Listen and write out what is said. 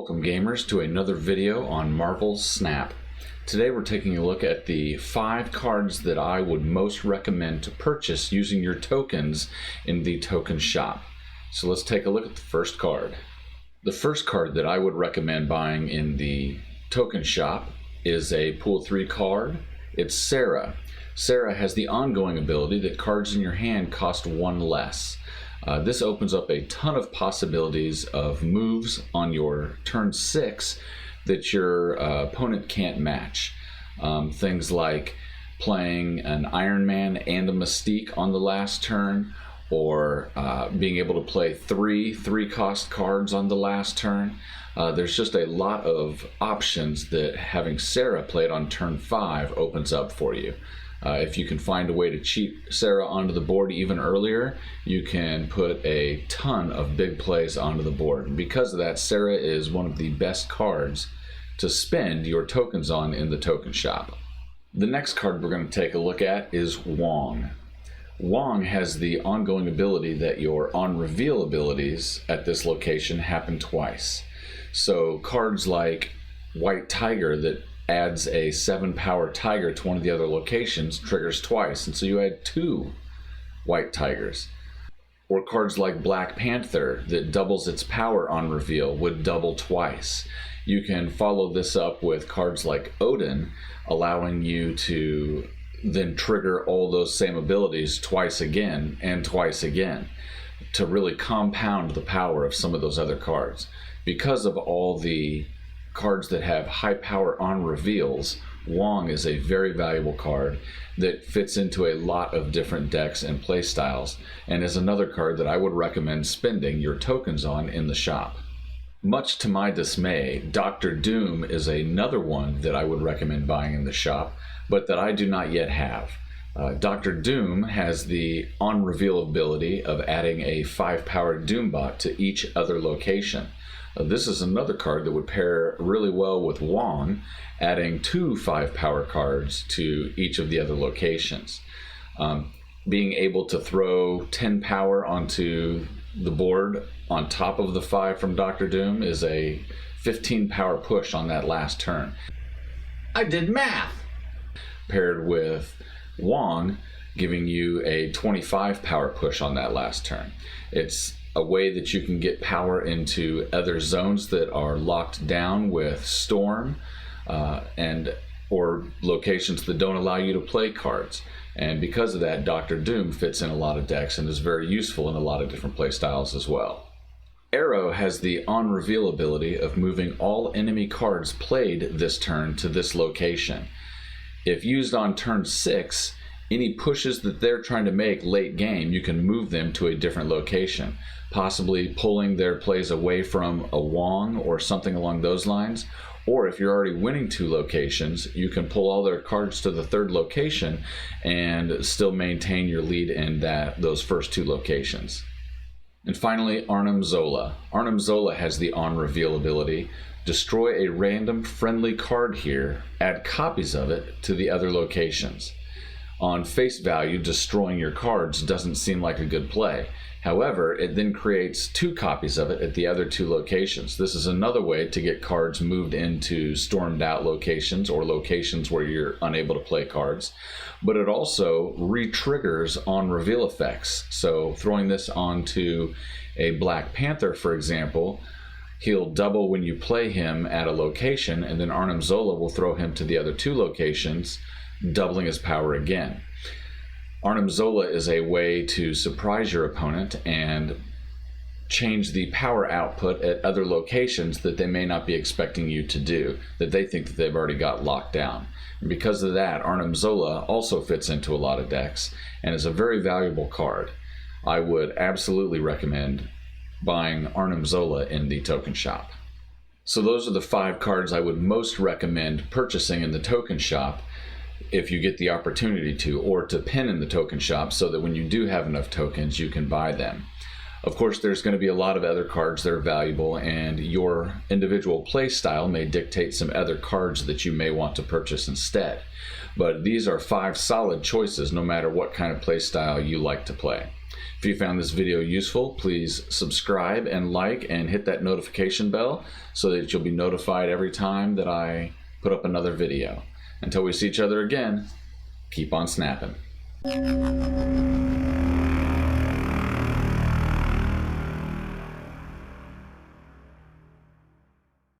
Welcome gamers to another video on Marvel Snap. Today we're taking a look at the 5 cards that I would most recommend to purchase using your tokens in the token shop. So let's take a look at the first card. The first card that I would recommend buying in the token shop is a Pool 3 card. It's Sara. Sara has the ongoing ability that cards in your hand cost 1 less. This opens up a ton of possibilities of moves on your turn 6 that your opponent can't match. Things like playing an Iron Man and a Mystique on the last turn, or being able to play 3 3-cost cards on the last turn. There's just a lot of options that having Sara played on turn 5 opens up for you. If you can find a way to cheat Sara onto the board even earlier, you can put a ton of big plays onto the board. And because of that, Sara is one of the best cards to spend your tokens on in the token shop. The next card we're going to take a look at is Wong. Wong has the ongoing ability that your on-reveal abilities at this location happen twice. So cards like White Tiger that adds a 7-power tiger to one of the other locations triggers twice, and so you add 2 White Tigers. Or cards like Black Panther that doubles its power on reveal would double twice. You can follow this up with cards like Odin, allowing you to then trigger all those same abilities twice again and twice again to really compound the power of some of those other cards. Because of all the cards that have high power on reveals, Wong is a very valuable card that fits into a lot of different decks and play styles, and is another card that I would recommend spending your tokens on in the shop. Much to my dismay, Doctor Doom is another one that I would recommend buying in the shop, but that I do not yet have. Doctor Doom has the on-reveal ability of adding a 5-power Doombot to each other location. This is another card that would pair really well with Wong, adding 2 5-power cards to each of the other locations. Being able to throw 10 power onto the board on top of the 5 from Doctor Doom is a 15-power push on that last turn. I did math! Paired with Wong, giving you a 25-power push on that last turn. It's a way that you can get power into other zones that are locked down with Storm or locations that don't allow you to play cards. And because of that, Doctor Doom fits in a lot of decks and is very useful in a lot of different play styles as well. Arrow has the on-reveal ability of moving all enemy cards played this turn to this location. If used on turn 6, any pushes that they're trying to make late game, you can move them to a different location, possibly pulling their plays away from a Wong or something along those lines. Or if you're already winning 2 locations, you can pull all their cards to the 3rd location and still maintain your lead in those first 2 locations. And finally, Arnim Zola. Arnim Zola has the on-reveal ability. Destroy a random friendly card here, add copies of it to the other locations. On face value, destroying your cards doesn't seem like a good play. However, it then creates 2 copies of it at the other 2 locations. This is another way to get cards moved into stormed out locations or locations where you're unable to play cards. But it also re-triggers on reveal effects. So throwing this onto a Black Panther, for example, he'll double when you play him at a location, and then Arnim Zola will throw him to the other 2 locations, doubling his power again. Arnim Zola is a way to surprise your opponent and change the power output at other locations that they may not be expecting you to do, that they think that they've already got locked down. And because of that, Arnim Zola also fits into a lot of decks and is a very valuable card. I would absolutely recommend buying Arnim Zola in the token shop. So those are the 5 cards I would most recommend purchasing in the token shop if you get the opportunity to, or to pin in the token shop so that when you do have enough tokens, you can buy them. Of course, there's going to be a lot of other cards that are valuable, and your individual play style may dictate some other cards that you may want to purchase instead. But these are 5 solid choices no matter what kind of play style you like to play. If you found this video useful, please subscribe and like and hit that notification bell so that you'll be notified every time that I put up another video. Until we see each other again, keep on snapping.